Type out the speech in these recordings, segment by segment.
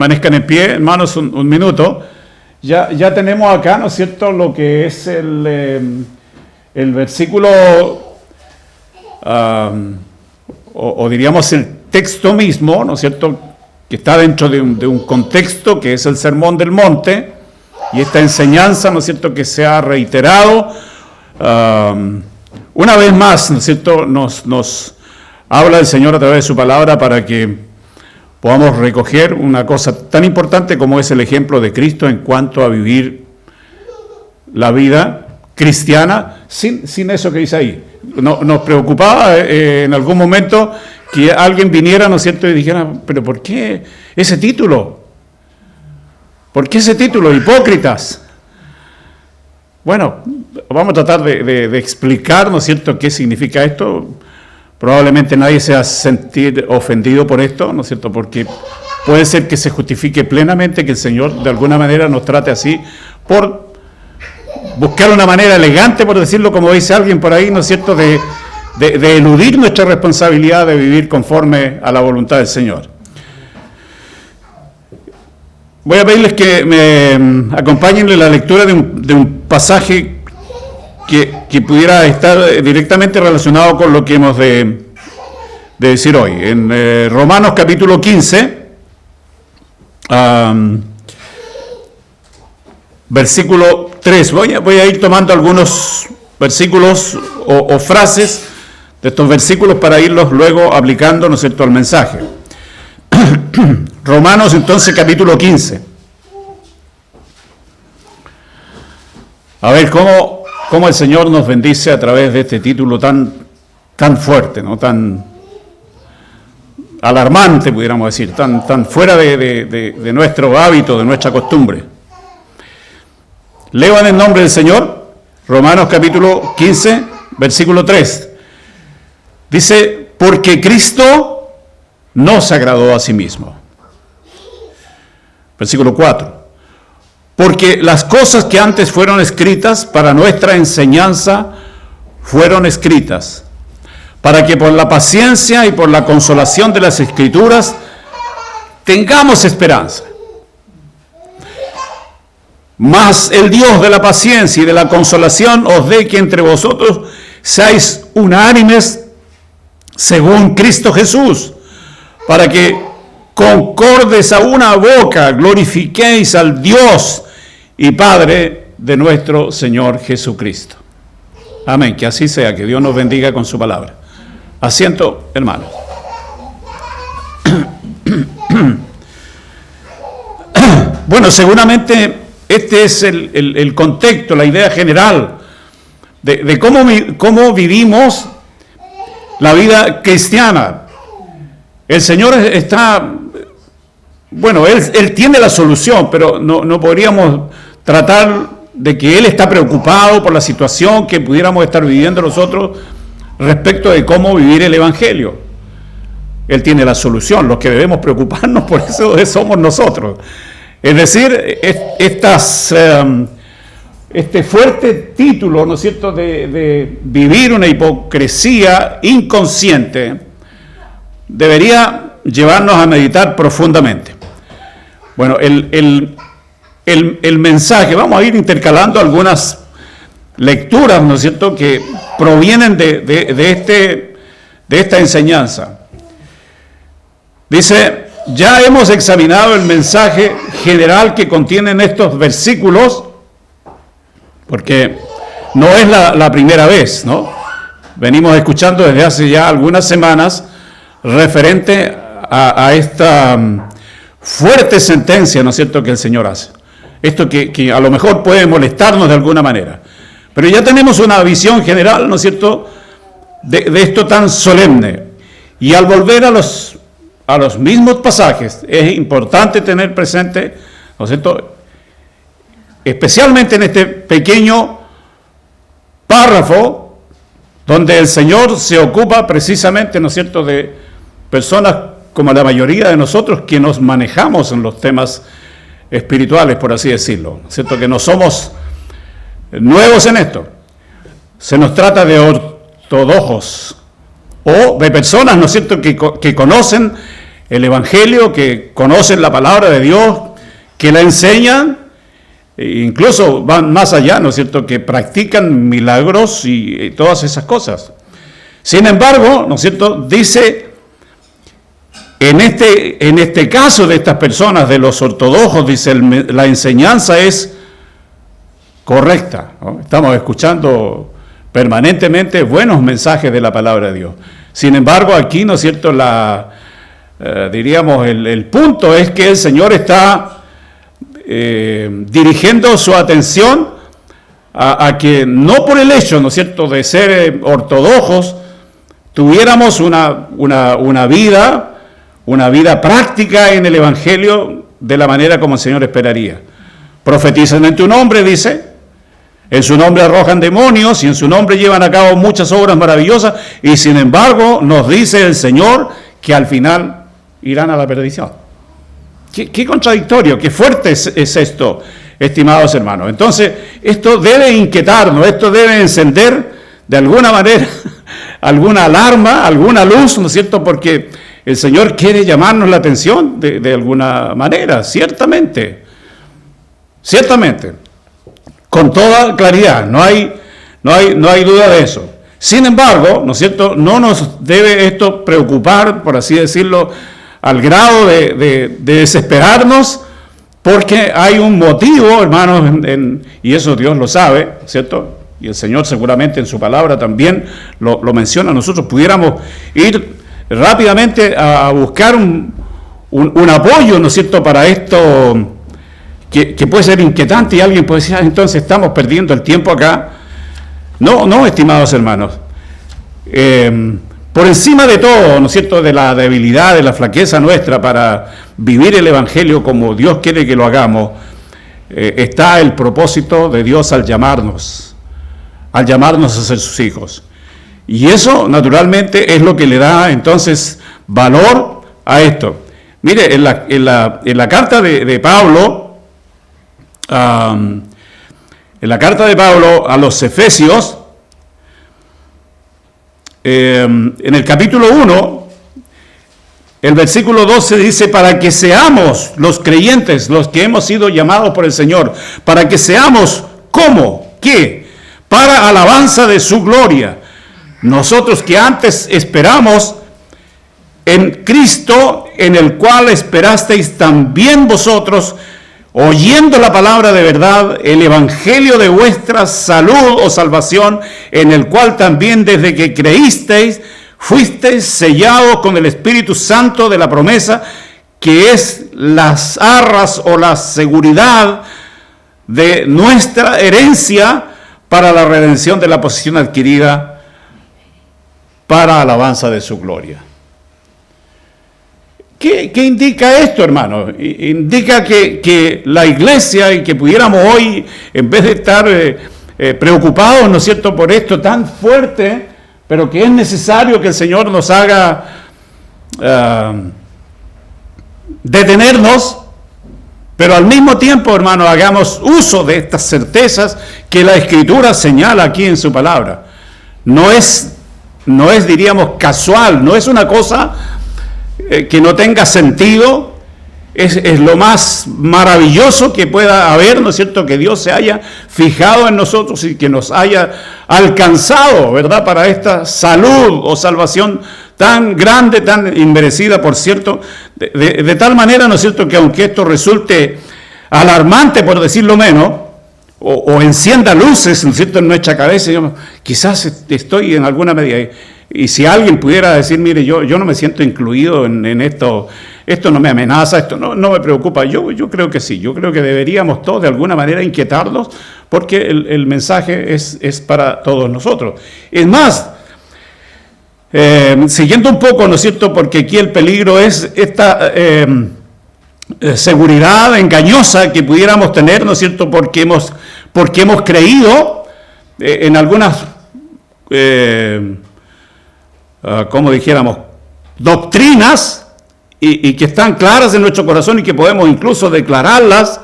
Permanezcan en pie, hermanos, un minuto. Ya tenemos acá, ¿no es cierto?, lo que es el versículo, o diríamos el texto mismo, ¿no es cierto?, que está dentro de un contexto que es el Sermón del Monte, y esta enseñanza, ¿no es cierto?, que se ha reiterado una vez más, ¿no es cierto?, nos habla el Señor a través de su palabra para que podamos recoger una cosa tan importante como es el ejemplo de Cristo en cuanto a vivir la vida cristiana sin eso que dice ahí. Nos preocupaba en algún momento que alguien viniera, ¿no es cierto?, y dijera, pero ¿por qué ese título? ¿Por qué ese título? Hipócritas. Bueno, vamos a tratar de explicar, ¿no es cierto?, qué significa esto. Probablemente nadie se va a sentir ofendido por esto, ¿no es cierto?, porque puede ser que se justifique plenamente que el Señor de alguna manera nos trate así, por buscar una manera elegante, por decirlo como dice alguien por ahí, ¿no es cierto?, de eludir nuestra responsabilidad de vivir conforme a la voluntad del Señor. Voy a pedirles que me acompañen en la lectura de un pasaje que pudiera estar directamente relacionado con lo que hemos de decir hoy. En Romanos capítulo 15, versículo 3. Voy a ir tomando algunos versículos o frases de estos versículos para irlos luego aplicando, ¿no es cierto?, al mensaje. Romanos entonces capítulo 15. A ver cómo el Señor nos bendice a través de este título tan fuerte, ¿no?, tan alarmante, pudiéramos decir, tan fuera de nuestro hábito, de nuestra costumbre. Leo en el nombre del Señor, Romanos capítulo 15, versículo 3. Dice, porque Cristo no se agradó a sí mismo. Versículo 4. Porque las cosas que antes fueron escritas para nuestra enseñanza fueron escritas, para que por la paciencia y por la consolación de las Escrituras tengamos esperanza. Mas el Dios de la paciencia y de la consolación os dé que entre vosotros seáis unánimes según Cristo Jesús, para que concordes a una boca glorifiquéis al Dios y Padre de nuestro Señor Jesucristo. Amén, que así sea, que Dios nos bendiga con su palabra. Asiento, hermanos. Bueno, seguramente este es el contexto, la idea general de cómo vivimos la vida cristiana. El Señor está, bueno, Él tiene la solución, pero no podríamos tratar de que Él está preocupado por la situación que pudiéramos estar viviendo nosotros respecto de cómo vivir el Evangelio. Él tiene la solución, los que debemos preocuparnos por eso somos nosotros. Es decir, este fuerte título, ¿no es cierto?, de vivir una hipocresía inconsciente, debería llevarnos a meditar profundamente. Bueno, el mensaje, vamos a ir intercalando algunas lecturas, ¿no es cierto?, que provienen de esta enseñanza. Dice, ya hemos examinado el mensaje general que contienen estos versículos, porque no es la primera vez, ¿no? Venimos escuchando desde hace ya algunas semanas referente a esta fuerte sentencia, ¿no es cierto?, que el Señor hace. Esto que a lo mejor puede molestarnos de alguna manera. Pero ya tenemos una visión general, ¿no es cierto?, de esto tan solemne. Y al volver a los mismos pasajes, es importante tener presente, ¿no es cierto?, especialmente en este pequeño párrafo, donde el Señor se ocupa precisamente, ¿no es cierto?, de personas como la mayoría de nosotros que nos manejamos en los temas espirituales, por así decirlo, ¿no es cierto?, que no somos nuevos en esto. Se nos trata de ortodoxos o de personas, ¿no es cierto?, que conocen el Evangelio, que conocen la palabra de Dios, que la enseñan, e incluso van más allá, ¿no es cierto?, que practican milagros y todas esas cosas. Sin embargo, ¿no es cierto?, dice, en este caso de estas personas, de los ortodoxos, dice, la enseñanza es correcta, ¿no? Estamos escuchando permanentemente buenos mensajes de la palabra de Dios. Sin embargo, aquí, ¿no es cierto?, diríamos, el punto es que el Señor está dirigiendo su atención a que no por el hecho, ¿no es cierto?, de ser ortodoxos, tuviéramos una vida práctica en el Evangelio de la manera como el Señor esperaría. Profetizan en tu nombre, dice, en su nombre arrojan demonios y en su nombre llevan a cabo muchas obras maravillosas, y sin embargo nos dice el Señor que al final irán a la perdición. Qué contradictorio, qué fuerte es esto, estimados hermanos. Entonces, esto debe inquietarnos, esto debe encender de alguna manera alguna alarma, alguna luz, ¿no es cierto?, porque el Señor quiere llamarnos la atención de alguna manera, ciertamente, con toda claridad, no hay duda de eso. Sin embargo, ¿no es cierto?, no nos debe esto preocupar, por así decirlo, al grado de desesperarnos, porque hay un motivo, hermanos, y eso Dios lo sabe, ¿cierto?, y el Señor seguramente en su palabra también lo menciona. Nosotros pudiéramos ir rápidamente a buscar un apoyo, ¿no es cierto?, para esto que puede ser inquietante, y alguien puede decir, entonces estamos perdiendo el tiempo acá. No, estimados hermanos. Por encima de todo, ¿no es cierto?, de la debilidad, de la flaqueza nuestra para vivir el Evangelio como Dios quiere que lo hagamos, está el propósito de Dios al llamarnos a ser sus hijos. Y eso, naturalmente, es lo que le da, entonces, valor a esto. Mire, en la carta de Pablo, en la carta de Pablo a los Efesios, en el capítulo 1, el versículo 12 dice, para que seamos los creyentes, los que hemos sido llamados por el Señor, para que seamos, ¿cómo? ¿Qué? Para alabanza de su gloria. Nosotros que antes esperamos en Cristo, en el cual esperasteis también vosotros, oyendo la palabra de verdad, el evangelio de vuestra salud o salvación, en el cual también desde que creísteis, fuisteis sellados con el Espíritu Santo de la promesa, que es las arras o la seguridad de nuestra herencia para la redención de la posesión adquirida para alabanza de su gloria. ¿Qué indica esto, hermano? Indica que la iglesia, y que pudiéramos hoy, en vez de estar preocupados, ¿no es cierto?, por esto tan fuerte, pero que es necesario que el Señor nos haga detenernos, pero al mismo tiempo, hermano, hagamos uso de estas certezas que la Escritura señala aquí en su palabra. No es, diríamos, casual, no es una cosa que no tenga sentido, es lo más maravilloso que pueda haber, ¿no es cierto?, que Dios se haya fijado en nosotros y que nos haya alcanzado, ¿verdad?, para esta salud o salvación tan grande, tan inmerecida, por cierto, de tal manera, ¿no es cierto?, que aunque esto resulte alarmante, por decirlo menos, o encienda luces, ¿no es cierto?, en nuestra cabeza, digamos, quizás estoy en alguna medida. Y si alguien pudiera decir, mire, yo no me siento incluido en esto no me amenaza, esto no me preocupa, yo creo que sí, yo creo que deberíamos todos de alguna manera inquietarnos, porque el mensaje es para todos nosotros. Es más, siguiendo un poco, ¿no es cierto?, porque aquí el peligro es esta seguridad engañosa que pudiéramos tener, ¿no es cierto?, porque hemos creído en algunas como dijéramos, doctrinas y que están claras en nuestro corazón y que podemos incluso declararlas.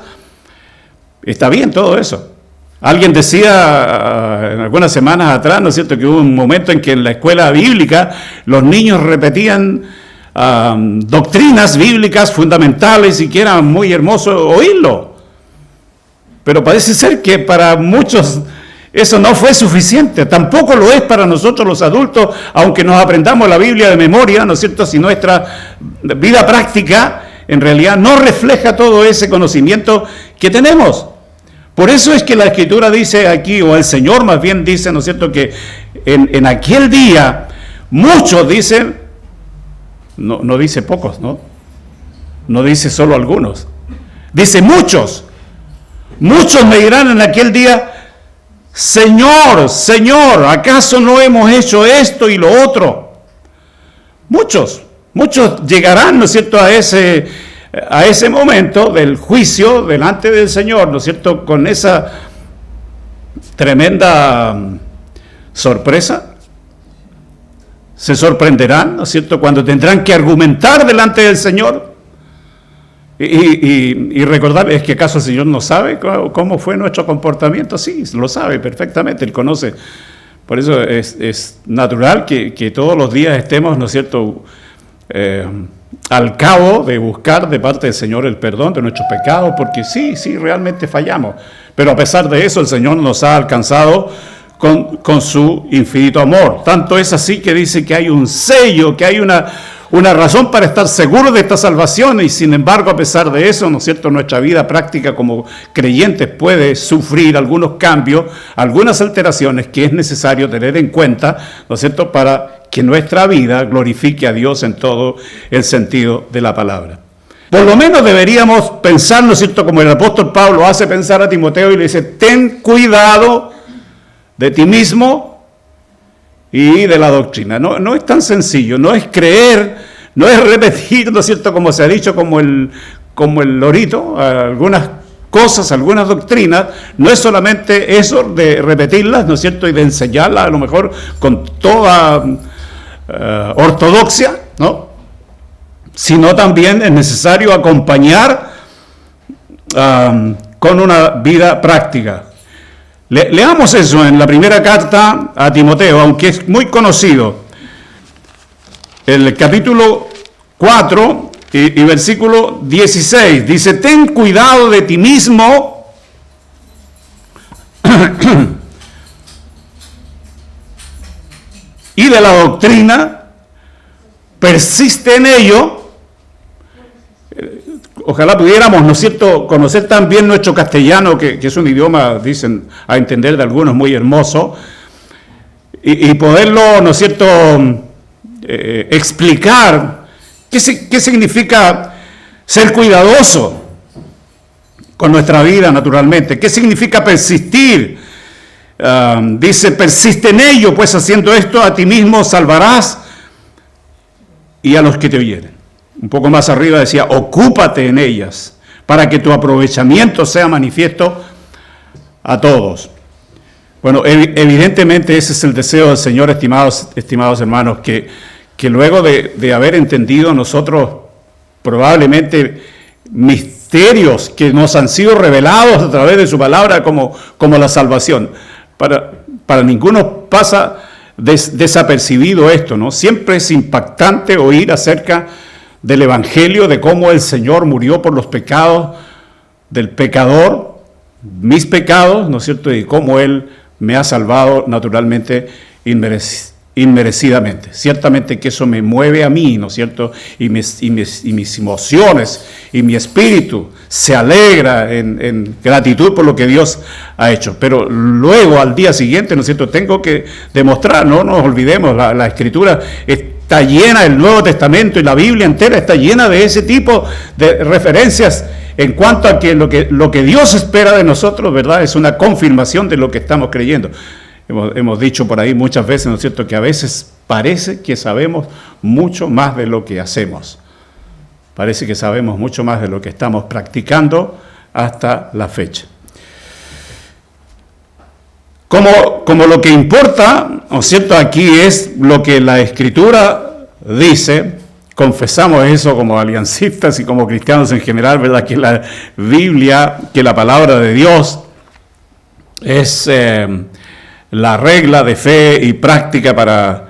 Está bien todo eso. Alguien decía en algunas semanas atrás, ¿no es cierto?, que hubo un momento en que en la escuela bíblica los niños repetían doctrinas bíblicas fundamentales y que era muy hermoso oírlo. Pero parece ser que para muchos eso no fue suficiente. Tampoco lo es para nosotros los adultos, aunque nos aprendamos la Biblia de memoria, ¿no es cierto? Si nuestra vida práctica en realidad no refleja todo ese conocimiento que tenemos. Por eso es que la Escritura dice aquí, o el Señor más bien dice, ¿no es cierto?, que en aquel día muchos dicen, no dice pocos, ¿no? No dice solo algunos. Dice muchos. Muchos me dirán en aquel día, Señor, Señor, ¿acaso no hemos hecho esto y lo otro? Muchos llegarán, ¿no es cierto?, a ese momento del juicio delante del Señor, ¿no es cierto?, con esa tremenda sorpresa. Se sorprenderán, ¿no es cierto?, cuando tendrán que argumentar delante del Señor y recordar, ¿es que acaso el Señor no sabe cómo fue nuestro comportamiento? Sí, lo sabe perfectamente, Él conoce. Por eso es natural que todos los días estemos, ¿no es cierto?, al cabo de buscar de parte del Señor el perdón de nuestros pecados, porque sí, realmente fallamos. Pero a pesar de eso, el Señor nos ha alcanzado con su infinito amor. Tanto es así que dice que hay un sello, que hay una razón para estar seguros de esta salvación, y sin embargo, a pesar de eso, ¿no es cierto?, nuestra vida práctica como creyentes puede sufrir algunos cambios, algunas alteraciones que es necesario tener en cuenta, ¿no es cierto?, para que nuestra vida glorifique a Dios en todo el sentido de la palabra. Por lo menos deberíamos pensar, ¿no es cierto?, como el apóstol Pablo hace pensar a Timoteo y le dice, ten cuidado de ti mismo y de la doctrina. No es tan sencillo, no es creer, no es repetir, ¿no es cierto?, como se ha dicho, como el lorito, algunas cosas, algunas doctrinas, no es solamente eso de repetirlas, ¿no es cierto?, y de enseñarlas a lo mejor con toda ortodoxia, ¿no?, sino también es necesario acompañar con una vida práctica. Leamos eso en la primera carta a Timoteo, aunque es muy conocido. El capítulo 4 y versículo 16 dice, ten cuidado de ti mismo y de la doctrina, persiste en ello. Ojalá pudiéramos, ¿no es cierto?, conocer también nuestro castellano, que es un idioma, dicen, a entender de algunos muy hermoso, y poderlo, ¿no es cierto?, explicar qué significa ser cuidadoso con nuestra vida, naturalmente. ¿Qué significa persistir? Dice, persiste en ello, pues haciendo esto a ti mismo salvarás y a los que te oyeren. Un poco más arriba decía, ocúpate en ellas, para que tu aprovechamiento sea manifiesto a todos. Bueno, evidentemente ese es el deseo del Señor, estimados hermanos, que luego de haber entendido nosotros probablemente misterios que nos han sido revelados a través de su palabra, como la salvación, para ninguno pasa desapercibido esto, ¿no? Siempre es impactante oír acerca del Evangelio, de cómo el Señor murió por los pecados del pecador, mis pecados, ¿no es cierto?, y cómo Él me ha salvado naturalmente inmerecidamente. Ciertamente que eso me mueve a mí, ¿no es cierto?, y mis emociones y mi espíritu se alegra en gratitud por lo que Dios ha hecho. Pero luego, al día siguiente, ¿no es cierto?, tengo que demostrar, no nos olvidemos, la Escritura está llena, el Nuevo Testamento y la Biblia entera está llena de ese tipo de referencias en cuanto a que lo que Dios espera de nosotros, ¿verdad?, es una confirmación de lo que estamos creyendo. Hemos dicho por ahí muchas veces, ¿no es cierto?, que a veces parece que sabemos mucho más de lo que hacemos. Parece que sabemos mucho más de lo que estamos practicando hasta la fecha. Como lo que importa, ¿no es cierto?, aquí es lo que la Escritura dice. Confesamos eso como aliancistas y como cristianos en general, ¿verdad?, que la Biblia, que la palabra de Dios es la regla de fe y práctica para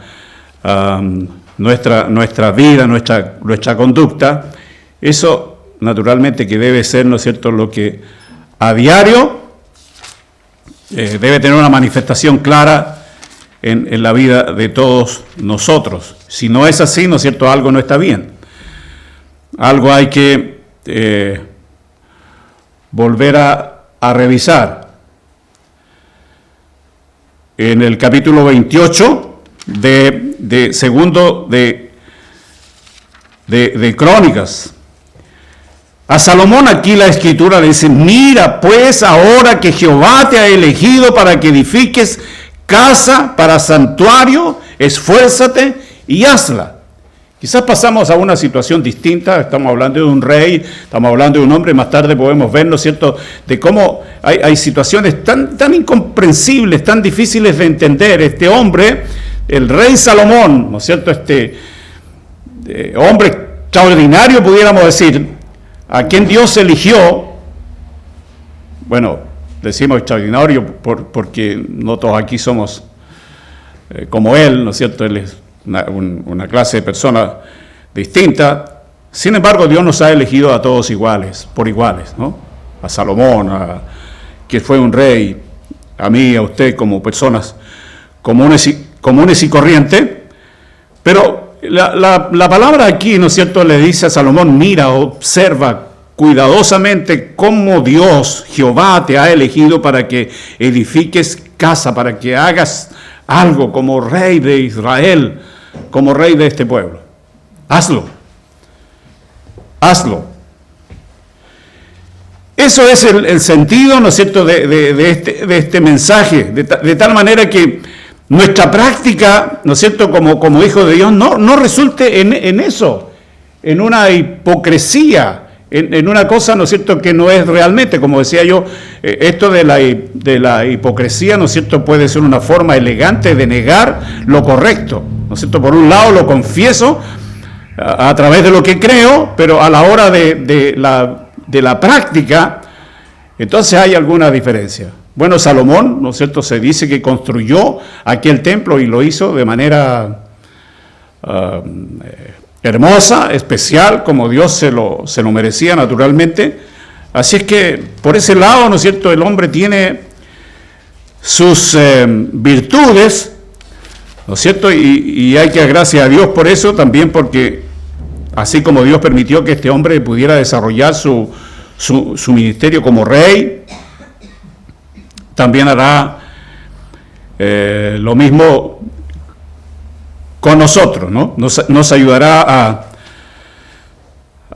nuestra vida, nuestra conducta, eso naturalmente que debe ser, ¿no es cierto?, lo que a diario debe tener una manifestación clara en la vida de todos nosotros. Si no es así, ¿no es cierto?, algo no está bien. Algo hay que volver a revisar. En el capítulo 28 de segundo de Crónicas, a Salomón aquí la Escritura le dice: mira pues ahora que Jehová te ha elegido para que edifiques casa para santuario, esfuérzate y hazla. Quizás pasamos a una situación distinta, estamos hablando de un rey, estamos hablando de un hombre, más tarde podemos ver, ¿no es cierto?, de cómo hay situaciones tan incomprensibles, tan difíciles de entender. Este hombre, el rey Salomón, ¿no es cierto?, hombre extraordinario, pudiéramos decir, a quien Dios eligió, bueno, decimos extraordinario porque no todos aquí somos como él, ¿no es cierto?, él es una clase de persona distinta. Sin embargo, Dios nos ha elegido a todos por iguales, ¿no? A Salomón, que fue un rey, a mí, a usted, como personas comunes y corrientes. Pero la palabra aquí, ¿no es cierto?, le dice a Salomón: mira, observa cuidadosamente cómo Dios, Jehová, te ha elegido para que edifiques casa, para que hagas algo como rey de Israel, como rey de este pueblo. Hazlo. Eso es el sentido, ¿no es cierto?, de este mensaje, de tal manera que nuestra práctica, ¿no es cierto?, como hijo de Dios, no resulte en eso, en una hipocresía, en una cosa, ¿no es cierto?, que no es realmente, como decía yo, esto de la hipocresía, ¿no es cierto?, puede ser una forma elegante de negar lo correcto, ¿no es cierto? Por un lado lo confieso a través de lo que creo, pero a la hora de la práctica, entonces hay alguna diferencia. Bueno, Salomón, ¿no es cierto?, se dice que construyó aquel templo y lo hizo de manera hermosa, especial, como Dios se lo merecía naturalmente. Así es que por ese lado, ¿no es cierto?, el hombre tiene sus virtudes, ¿no es cierto?, y hay que dar gracias a Dios por eso, también porque así como Dios permitió que este hombre pudiera desarrollar su ministerio como rey, también hará lo mismo con nosotros, ¿no? Nos ayudará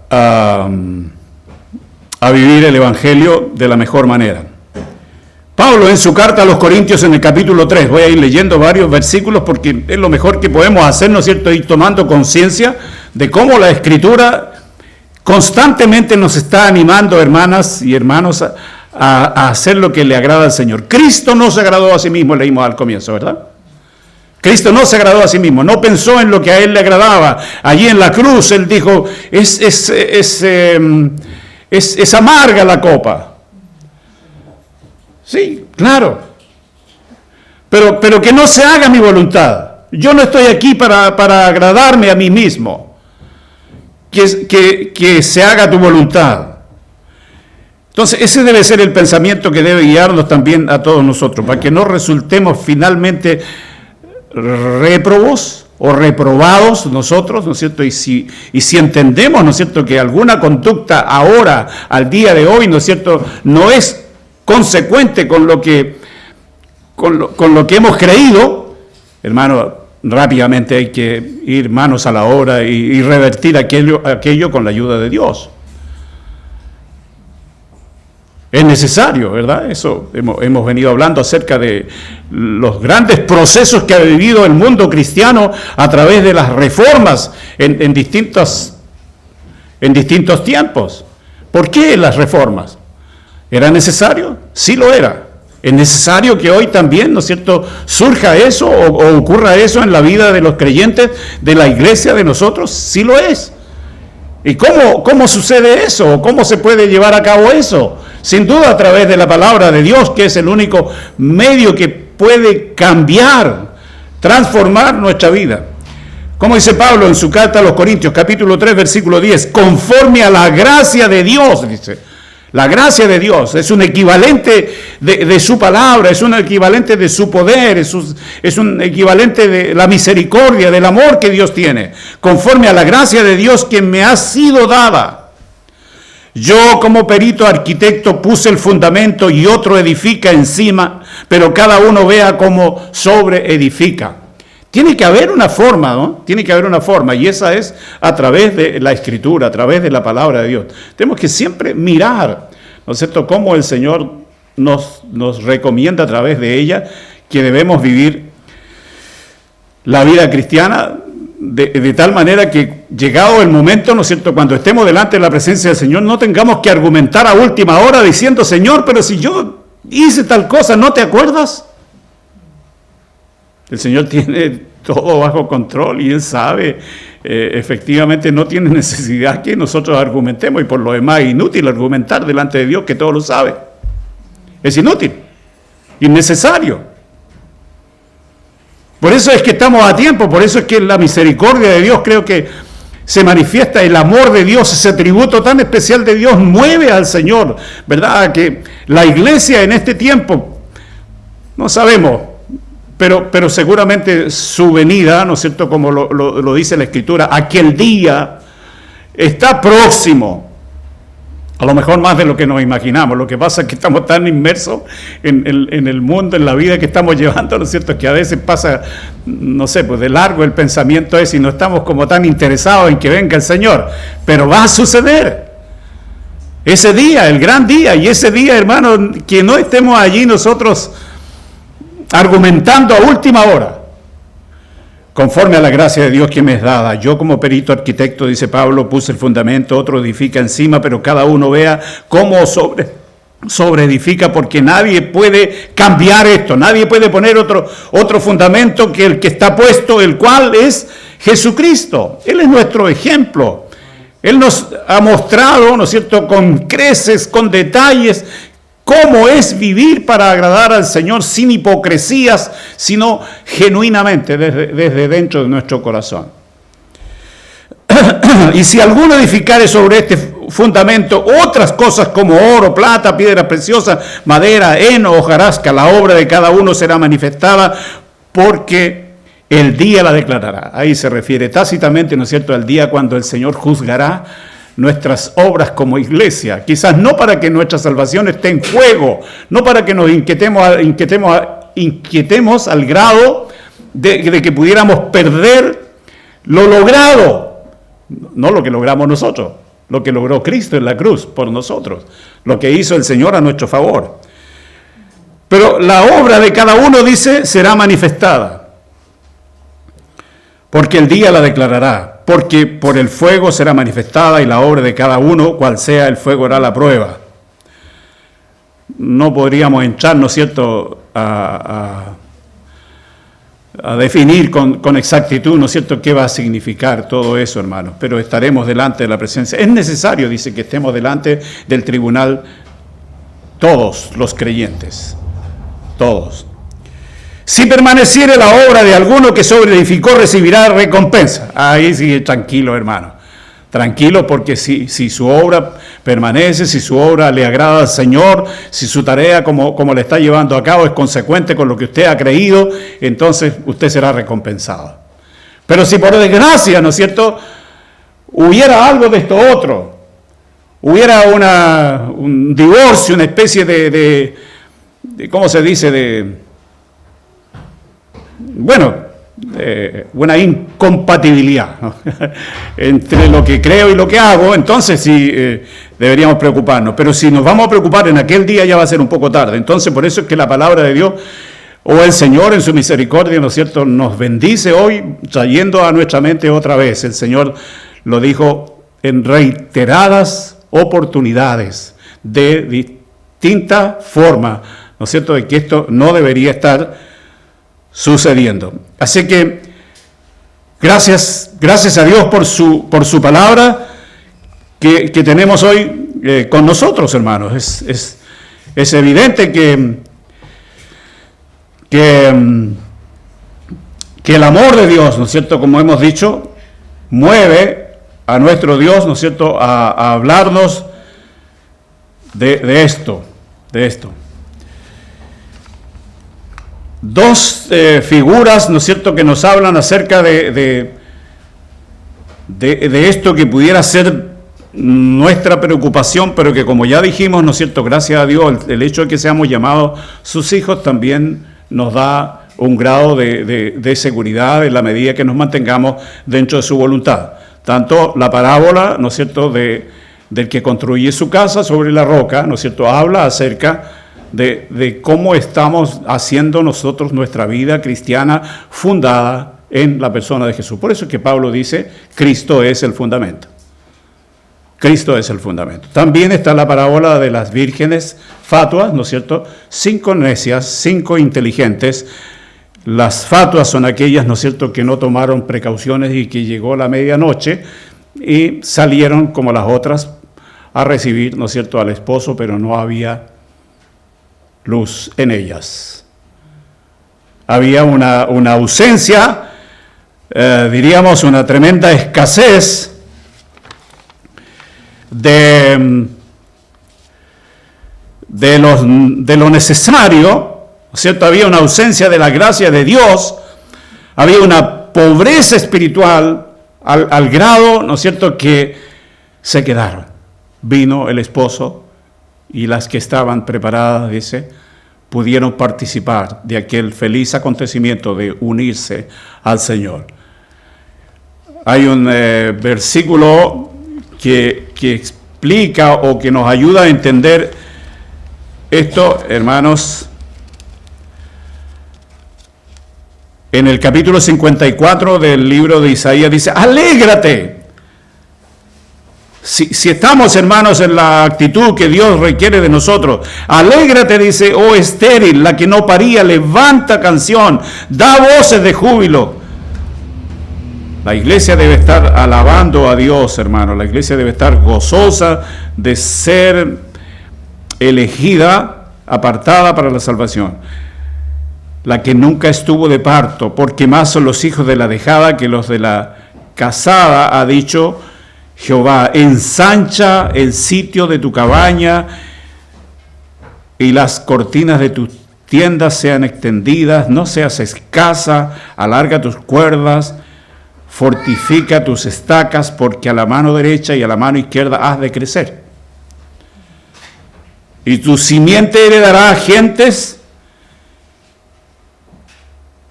a vivir el Evangelio de la mejor manera. Pablo, en su carta a los Corintios, en el capítulo 3, voy a ir leyendo varios versículos porque es lo mejor que podemos hacer, ¿no es cierto?, ir tomando conciencia de cómo la Escritura constantemente nos está animando, hermanas y hermanos, a hacer lo que le agrada al Señor. Cristo no se agradó a sí mismo, leímos al comienzo, ¿verdad? Cristo no se agradó a sí mismo, no pensó en lo que a Él le agradaba. Allí en la cruz Él dijo: es amarga la copa. Sí, claro. Pero que no se haga mi voluntad. Yo no estoy aquí para agradarme a mí mismo. Que se haga tu voluntad. Entonces, ese debe ser el pensamiento que debe guiarnos también a todos nosotros, para que no resultemos finalmente réprobos o reprobados nosotros, ¿no es cierto? Y si entendemos, ¿no es cierto?, que alguna conducta ahora, al día de hoy, ¿no es cierto?, no es consecuente con lo que hemos creído, hermano, rápidamente hay que ir manos a la obra y revertir aquello con la ayuda de Dios. Es necesario, ¿verdad? Eso hemos venido hablando acerca de los grandes procesos que ha vivido el mundo cristiano a través de las reformas en distintos tiempos. ¿Por qué las reformas? ¿Era necesario? Sí lo era. ¿Es necesario que hoy también, ¿no es cierto?, surja eso o ocurra eso en la vida de los creyentes de la iglesia de nosotros? Sí lo es. ¿Y cómo sucede eso? ¿Cómo se puede llevar a cabo eso? Sin duda a través de la palabra de Dios, que es el único medio que puede cambiar, transformar nuestra vida. Como dice Pablo en su carta a los Corintios, capítulo 3, versículo 10, conforme a la gracia de Dios, dice. La gracia de Dios es un equivalente de su palabra, es un equivalente de su poder, es un equivalente de la misericordia, del amor que Dios tiene. Conforme a la gracia de Dios que me ha sido dada. Yo como perito arquitecto puse el fundamento y otro edifica encima, pero cada uno vea cómo sobre edifica. Tiene que haber una forma, ¿no? Tiene que haber una forma, y esa es a través de la Escritura, a través de la palabra de Dios. Tenemos que siempre mirar, ¿no es cierto?, cómo el Señor nos recomienda a través de ella que debemos vivir la vida cristiana de tal manera que, llegado el momento, ¿no es cierto?, cuando estemos delante de la presencia del Señor, no tengamos que argumentar a última hora diciendo, Señor, pero si yo hice tal cosa, ¿no te acuerdas? El Señor tiene todo bajo control y Él sabe, efectivamente no tiene necesidad que nosotros argumentemos, y por lo demás es inútil argumentar delante de Dios que todo lo sabe. Es inútil, innecesario. Por eso es que estamos a tiempo, por eso es que la misericordia de Dios creo que se manifiesta, el amor de Dios, ese tributo tan especial de Dios mueve al Señor, ¿verdad? Que la iglesia en este tiempo, no sabemos, pero seguramente su venida, ¿no es cierto?, como lo dice la Escritura, aquel día está próximo, a lo mejor más de lo que nos imaginamos. Lo que pasa es que estamos tan inmersos en el mundo, en la vida que estamos llevando, ¿no es cierto?, que a veces pasa, no sé, pues de largo el pensamiento es y no estamos como tan interesados en que venga el Señor, pero va a suceder. Ese día, el gran día, y ese día, hermano, que no estemos allí nosotros argumentando a última hora, conforme a la gracia de Dios que me es dada. Yo como perito arquitecto, dice Pablo, puse el fundamento, otro edifica encima, pero cada uno vea cómo sobre edifica, porque nadie puede cambiar esto, nadie puede poner otro fundamento que el que está puesto, el cual es Jesucristo. Él es nuestro ejemplo. Él nos ha mostrado, ¿no es cierto?, con creces, con detalles, cómo es vivir para agradar al Señor sin hipocresías, sino genuinamente desde dentro de nuestro corazón. Y si alguno edificare sobre este fundamento otras cosas como oro, plata, piedras preciosas, madera, heno, hojarasca, la obra de cada uno será manifestada, porque el día la declarará. Ahí se refiere tácitamente, ¿no es cierto?, al día cuando el Señor juzgará nuestras obras como iglesia, quizás no para que nuestra salvación esté en juego, no para que nos inquietemos al grado de que pudiéramos perder lo logrado, no lo que logramos nosotros, lo que logró Cristo en la cruz por nosotros, lo que hizo el Señor a nuestro favor. Pero la obra de cada uno, dice, será manifestada, porque el día la declarará. Porque por el fuego será manifestada y la obra de cada uno, cual sea el fuego, hará la prueba. No podríamos entrar, ¿no es cierto?, a definir con exactitud, ¿no es cierto?, qué va a significar todo eso, hermanos. Pero estaremos delante de la presencia. Es necesario, dice, que estemos delante del tribunal todos los creyentes. Todos. Si permaneciere la obra de alguno que sobreedificó, recibirá recompensa. Ahí sí, tranquilo, hermano. Tranquilo, porque si su obra permanece, si su obra le agrada al Señor, si su tarea como le está llevando a cabo es consecuente con lo que usted ha creído, entonces usted será recompensado. Pero si por desgracia, ¿no es cierto?, hubiera algo de esto otro, hubiera un divorcio, una especie de ¿cómo se dice?, una incompatibilidad, ¿no?, entre lo que creo y lo que hago, entonces sí deberíamos preocuparnos. Pero si nos vamos a preocupar en aquel día, ya va a ser un poco tarde. Entonces, por eso es que la palabra de Dios, o el Señor en su misericordia, ¿no es cierto?, nos bendice hoy, trayendo a nuestra mente otra vez. El Señor lo dijo en reiteradas oportunidades, de distinta forma, ¿no es cierto?, de que esto no debería estar sucediendo. Así que gracias a Dios por su palabra que tenemos hoy con nosotros, hermanos. Es evidente que que el amor de Dios, ¿no es cierto?, como hemos dicho, mueve a nuestro Dios, ¿no es cierto?, a hablarnos de esto. Dos figuras, ¿no es cierto?, que nos hablan acerca de esto que pudiera ser nuestra preocupación, pero que, como ya dijimos, ¿no es cierto?, gracias a Dios, el hecho de que seamos llamados sus hijos también nos da un grado de seguridad en la medida que nos mantengamos dentro de su voluntad. Tanto la parábola, ¿no es cierto?, del que construye su casa sobre la roca, ¿no es cierto?, habla acerca de cómo estamos haciendo nosotros nuestra vida cristiana fundada en la persona de Jesús. Por eso es que Pablo dice, Cristo es el fundamento. Cristo es el fundamento. También está la parábola de las vírgenes fatuas, ¿no es cierto?, 5 necias, 5 inteligentes. Las fatuas son aquellas, ¿no es cierto?, que no tomaron precauciones y que llegó la medianoche y salieron como las otras a recibir, ¿no es cierto?, al esposo, pero no había luz en ellas. Había una ausencia, diríamos una tremenda escasez de lo necesario, ¿no es cierto? Había una ausencia de la gracia de Dios, había una pobreza espiritual al grado, ¿no es cierto?, que se quedaron. Vino el esposo y las que estaban preparadas, dice, pudieron participar de aquel feliz acontecimiento de unirse al Señor. Hay un versículo que explica o que nos ayuda a entender esto, hermanos. En el capítulo 54 del libro de Isaías dice, alégrate. Si estamos, hermanos, en la actitud que Dios requiere de nosotros, alégrate, dice, oh estéril, la que no paría, levanta canción, da voces de júbilo. La iglesia debe estar alabando a Dios, hermano. La iglesia debe estar gozosa de ser elegida, apartada para la salvación. La que nunca estuvo de parto, porque más son los hijos de la dejada que los de la casada, ha dicho Jehová. Ensancha el sitio de tu cabaña y las cortinas de tus tiendas sean extendidas, no seas escasa, alarga tus cuerdas, fortifica tus estacas, porque a la mano derecha y a la mano izquierda has de crecer. Y tu simiente heredará gentes,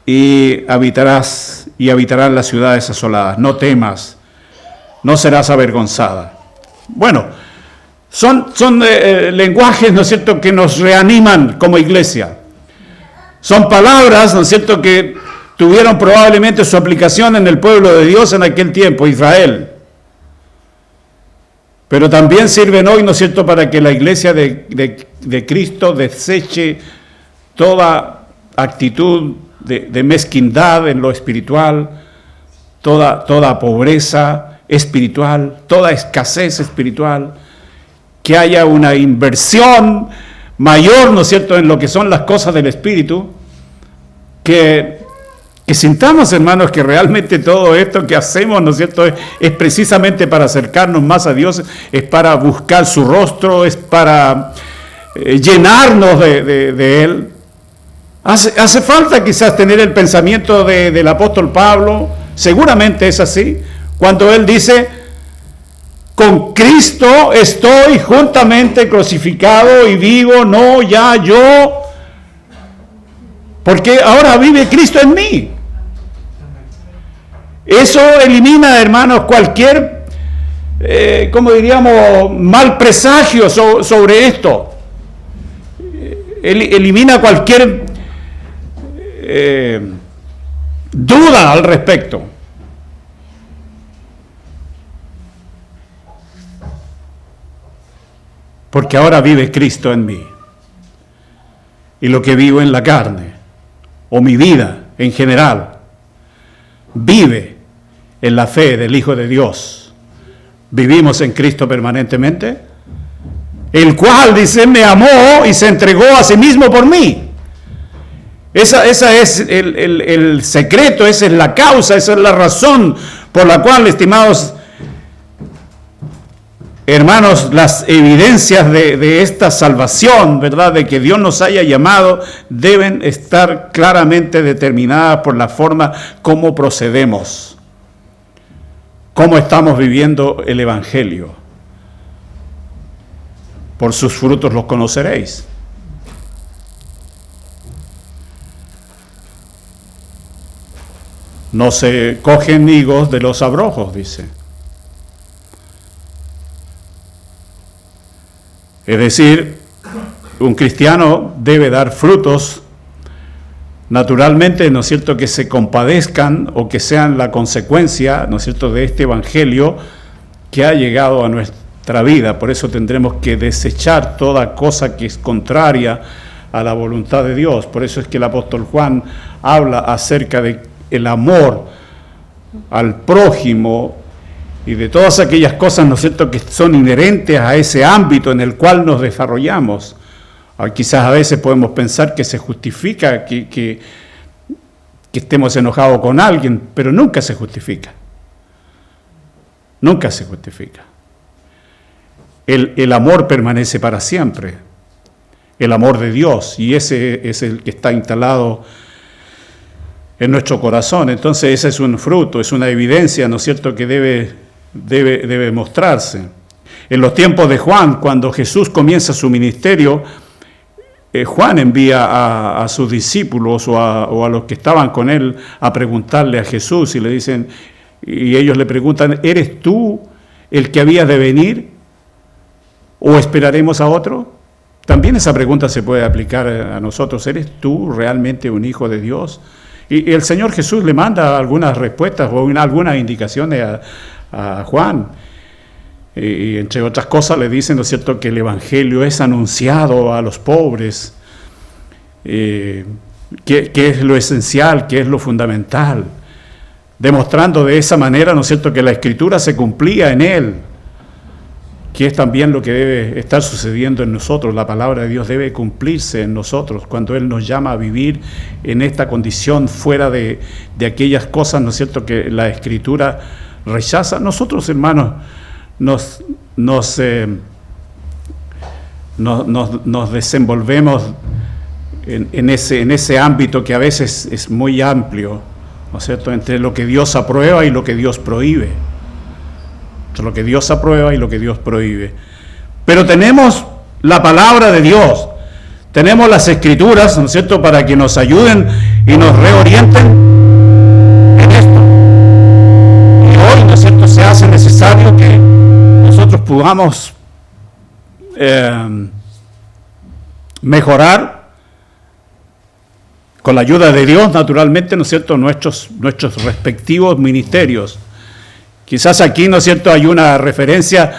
y habitarán las ciudades asoladas. No temas, no serás avergonzada. Bueno, son lenguajes, ¿no es cierto?, que nos reaniman como iglesia. Son palabras, ¿no es cierto?, que tuvieron probablemente su aplicación en el pueblo de Dios en aquel tiempo, Israel. Pero también sirven hoy, ¿no es cierto?, para que la iglesia de Cristo deseche toda actitud de mezquindad en lo espiritual, toda pobreza espiritual, toda escasez espiritual, que haya una inversión mayor, ¿no es cierto?, en lo que son las cosas del espíritu, que sintamos, hermanos, que realmente todo esto que hacemos, ¿no es cierto?, es precisamente para acercarnos más a Dios, es para buscar su rostro, es para llenarnos de Él. Hace falta quizás tener el pensamiento del apóstol Pablo, seguramente es así, cuando él dice, con Cristo estoy juntamente crucificado y vivo, no ya yo, porque ahora vive Cristo en mí. Eso elimina, hermanos, cualquier, como diríamos, mal presagio sobre esto. Elimina cualquier duda al respecto. Porque ahora vive Cristo en mí. Y lo que vivo en la carne, o mi vida en general, vive en la fe del Hijo de Dios. Vivimos en Cristo permanentemente, el cual, dice, me amó y se entregó a sí mismo por mí. Esa es el secreto, esa es la causa, esa es la razón por la cual, estimados hermanos, las evidencias de esta salvación, ¿verdad?, de que Dios nos haya llamado, deben estar claramente determinadas por la forma como procedemos, cómo estamos viviendo el Evangelio. Por sus frutos los conoceréis. No se cogen higos de los abrojos, dice. Es decir, un cristiano debe dar frutos naturalmente, ¿no es cierto?, que se compadezcan o que sean la consecuencia, ¿no es cierto?, de este evangelio que ha llegado a nuestra vida. Por eso tendremos que desechar toda cosa que es contraria a la voluntad de Dios. Por eso es que el apóstol Juan habla acerca de el amor al prójimo y de todas aquellas cosas, ¿no es cierto?, que son inherentes a ese ámbito en el cual nos desarrollamos. Quizás a veces podemos pensar que se justifica que estemos enojados con alguien, pero nunca se justifica. Nunca se justifica. El amor permanece para siempre. El amor de Dios, y ese es el que está instalado en nuestro corazón. Entonces ese es un fruto, es una evidencia, ¿no es cierto?, que debe mostrarse. En los tiempos de Juan, cuando Jesús comienza su ministerio, Juan envía a sus discípulos o a los que estaban con él a preguntarle a Jesús y le dicen, y ellos le preguntan, ¿eres tú el que habías de venir o esperaremos a otro? También esa pregunta se puede aplicar a nosotros. ¿Eres tú realmente un hijo de Dios? Y el Señor Jesús le manda algunas respuestas o algunas indicaciones a Juan. Y entre otras cosas le dicen, ¿no es cierto?, que el Evangelio es anunciado a los pobres, que es lo esencial, que es lo fundamental, demostrando de esa manera, ¿no es cierto?, que la Escritura se cumplía en él, que es también lo que debe estar sucediendo en nosotros. La palabra de Dios debe cumplirse en nosotros cuando Él nos llama a vivir en esta condición fuera de aquellas cosas, ¿no es cierto?, que la Escritura rechaza. Nosotros, hermanos, nos desenvolvemos en ese ámbito que a veces es muy amplio, ¿no es cierto?, entre lo que Dios aprueba y lo que Dios prohíbe. Entre lo que Dios aprueba y lo que Dios prohíbe. Pero tenemos la palabra de Dios, tenemos las Escrituras, ¿no es cierto?, para que nos ayuden y nos reorienten en esto. Y hoy, ¿no es cierto?, se hace necesario que nosotros podamos mejorar con la ayuda de Dios, naturalmente, ¿no es cierto?, nuestros respectivos ministerios. Quizás aquí, ¿no es cierto?, hay una referencia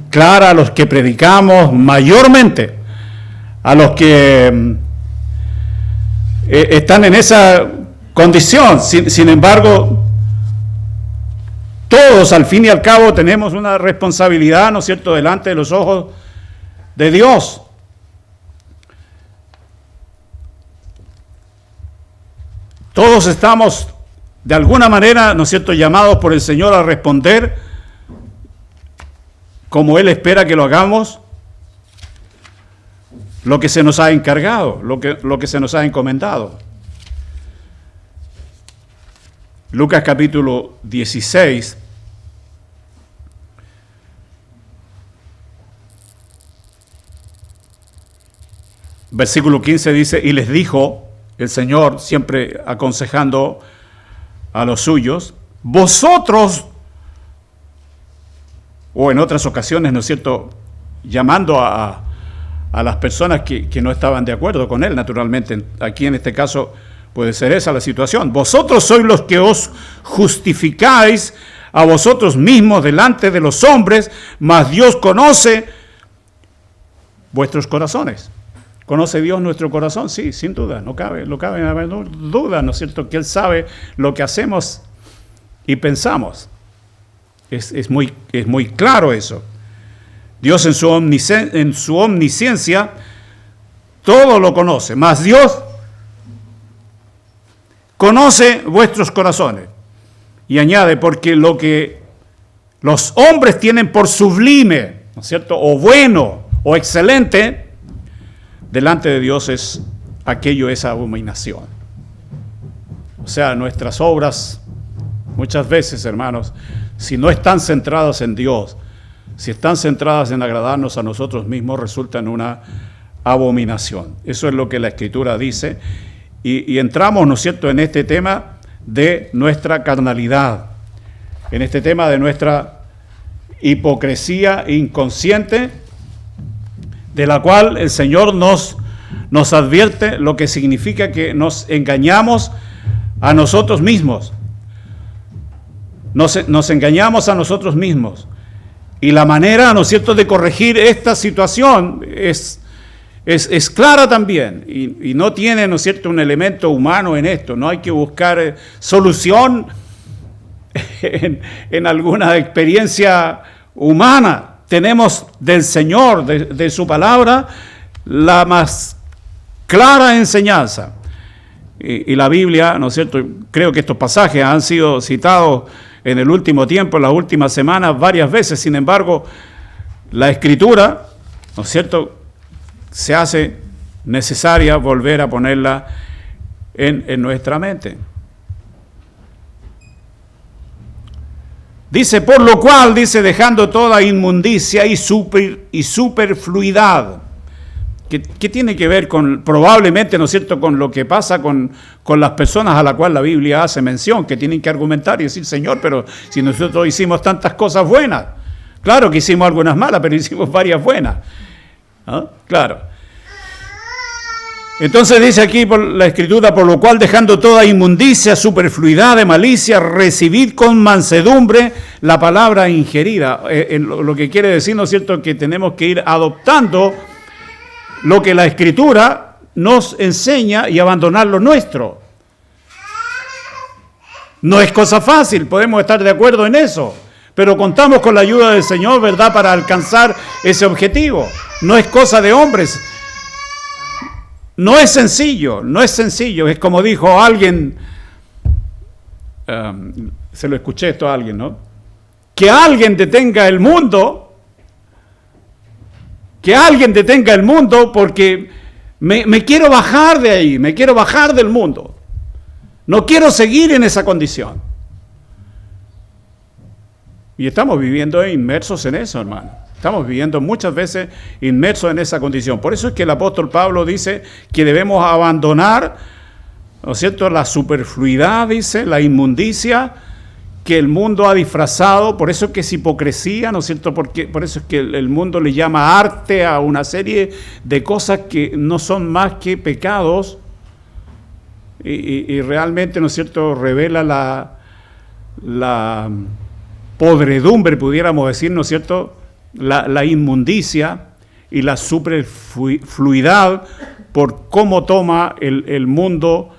clara a los que predicamos, mayormente a los que están en esa condición. Sin embargo, todos al fin y al cabo tenemos una responsabilidad, ¿no es cierto?, delante de los ojos de Dios. Todos estamos de alguna manera, ¿no es cierto?, llamados por el Señor a responder como Él espera que lo hagamos, lo que se nos ha encargado, lo que se nos ha encomendado. Lucas capítulo 16, versículo 15 dice, y les dijo el Señor, siempre aconsejando a los suyos, vosotros, o en otras ocasiones, ¿no es cierto?, llamando a las personas que no estaban de acuerdo con él, naturalmente, aquí en este caso puede ser esa la situación. Vosotros sois los que os justificáis a vosotros mismos delante de los hombres, mas Dios conoce vuestros corazones. ¿Conoce Dios nuestro corazón? Sí, sin duda, no cabe duda, ¿no es cierto?, que Él sabe lo que hacemos y pensamos. Es muy claro eso. Dios en su omnisciencia todo lo conoce, mas Dios conoce vuestros corazones. Y añade, porque lo que los hombres tienen por sublime, ¿no es cierto?, o bueno, o excelente, delante de Dios aquello es abominación. O sea, nuestras obras, muchas veces, hermanos, si no están centradas en Dios, si están centradas en agradarnos a nosotros mismos, resultan una abominación. Eso es lo que la Escritura dice. Y entramos, ¿no es cierto?, en este tema de nuestra carnalidad, en este tema de nuestra hipocresía inconsciente, de la cual el Señor nos advierte lo que significa que nos engañamos a nosotros mismos. Nos engañamos a nosotros mismos. Y la manera, ¿no es cierto?, de corregir esta situación es clara también. Y no tiene, ¿no es cierto?, un elemento humano en esto. No hay que buscar solución en alguna experiencia humana. Tenemos del Señor, de su palabra, la más clara enseñanza. Y la Biblia, ¿no es cierto?, creo que estos pasajes han sido citados en el último tiempo, en las últimas semanas, varias veces. Sin embargo, la Escritura, ¿no es cierto?, se hace necesaria volver a ponerla en nuestra mente. Dice, por lo cual, dice, dejando toda inmundicia y superfluidad. ¿Qué tiene que ver con, probablemente, ¿no es cierto?, con lo que pasa con las personas a las cuales la Biblia hace mención, que tienen que argumentar y decir, Señor, pero si nosotros hicimos tantas cosas buenas. Claro que hicimos algunas malas, pero hicimos varias buenas. ¿Ah? Claro. Entonces dice aquí por la Escritura, por lo cual dejando toda inmundicia, superfluidad de malicia, recibid con mansedumbre la palabra ingerida. Lo que quiere decir, ¿no es cierto?, que tenemos que ir adoptando lo que la Escritura nos enseña y abandonar lo nuestro. No es cosa fácil, podemos estar de acuerdo en eso, pero contamos con la ayuda del Señor, ¿verdad?, para alcanzar ese objetivo. No es cosa de hombres. No es sencillo, es como dijo alguien, se lo escuché esto a alguien, ¿no? Que alguien detenga el mundo, porque me quiero bajar de ahí, me quiero bajar del mundo. No quiero seguir en esa condición. Y estamos viviendo inmersos en eso, hermano. Estamos viviendo muchas veces inmersos en esa condición. Por eso es que el apóstol Pablo dice que debemos abandonar, ¿no es cierto?, la superfluidad, dice, la inmundicia que el mundo ha disfrazado. Por eso es que es hipocresía, ¿no es cierto? Por eso es que el mundo le llama arte a una serie de cosas que no son más que pecados y realmente, ¿no es cierto?, revela la podredumbre, pudiéramos decir, ¿no es cierto?, la inmundicia y la superfluidad por cómo toma el mundo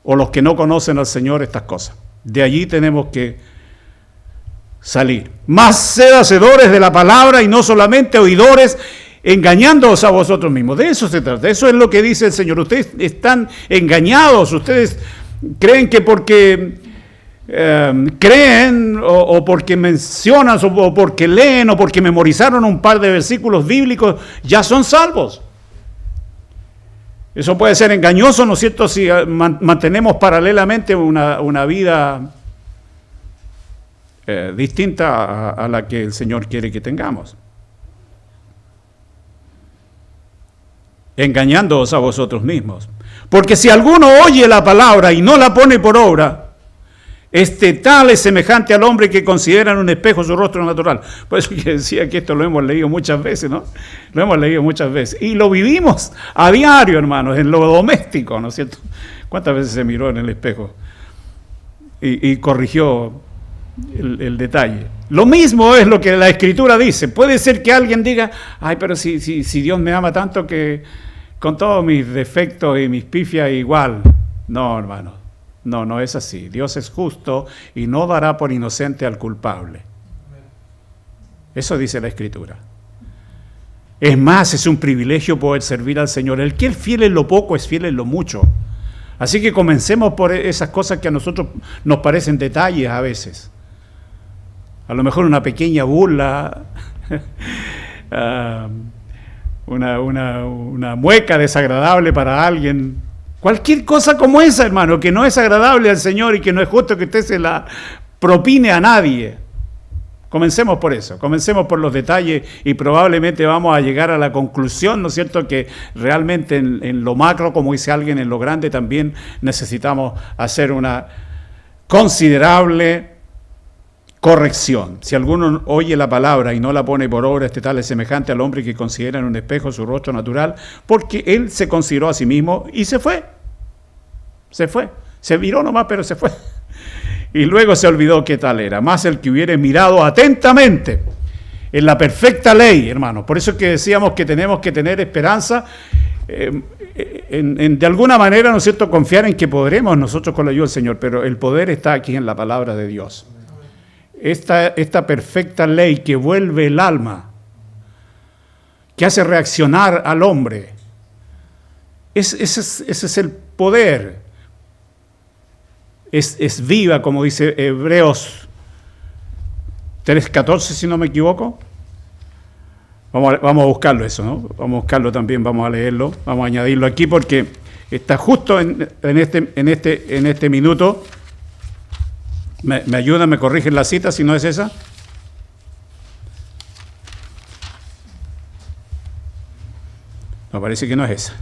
o los que no conocen al Señor estas cosas. De allí tenemos que salir. Más sed hacedores de la palabra y no solamente oidores, engañándoos a vosotros mismos. De eso se trata. Eso es lo que dice el Señor. Ustedes están engañados. Ustedes creen que porque creen o porque mencionan o porque leen o porque memorizaron un par de versículos bíblicos ya son salvos. Eso puede ser engañoso, ¿no es cierto?, si mantenemos paralelamente una vida distinta a la que el Señor quiere que tengamos. Engañándoos a vosotros mismos. Porque si alguno oye la palabra y no la pone por obra, tal es semejante al hombre que considera en un espejo su rostro natural. Por eso que decía que esto lo hemos leído muchas veces, ¿no? Lo hemos leído muchas veces. Y lo vivimos a diario, hermanos, en lo doméstico, ¿no es cierto? ¿Cuántas veces se miró en el espejo y corrigió el detalle? Lo mismo es lo que la Escritura dice. Puede ser que alguien diga, ay, pero si Dios me ama tanto que con todos mis defectos y mis pifias igual. No, hermano. No es así. Dios es justo y no dará por inocente al culpable. Eso dice la Escritura. Es más, es un privilegio poder servir al Señor. El que es fiel en lo poco es fiel en lo mucho. Así que comencemos por esas cosas que a nosotros nos parecen detalles a veces. A lo mejor una pequeña burla, una mueca desagradable para alguien. Cualquier cosa como esa, hermano, que no es agradable al Señor y que no es justo que usted se la propine a nadie. Comencemos por eso, comencemos por los detalles y probablemente vamos a llegar a la conclusión, ¿no es cierto?, que realmente en lo macro, como dice alguien, en lo grande también necesitamos hacer una considerable corrección. Si alguno oye la palabra y no la pone por obra, este tal es semejante al hombre que considera en un espejo su rostro natural, porque él se consideró a sí mismo y se fue. Se miró nomás, pero se fue. Y luego se olvidó qué tal era. Más el que hubiere mirado atentamente en la perfecta ley, hermano. Por eso es que decíamos que tenemos que tener esperanza, de alguna manera, ¿no es cierto?, confiar en que podremos nosotros con la ayuda del Señor, pero el poder está aquí en la palabra de Dios. Esta perfecta ley que vuelve el alma, que hace reaccionar al hombre, ese es el poder. Es viva, como dice Hebreos 3:14, si no me equivoco. Vamos a buscarlo eso, ¿no? Vamos a buscarlo también, vamos a leerlo, vamos a añadirlo aquí porque está justo en este minuto. ¿Me ayudan, me corrigen la cita si no es esa? No, parece que no es esa.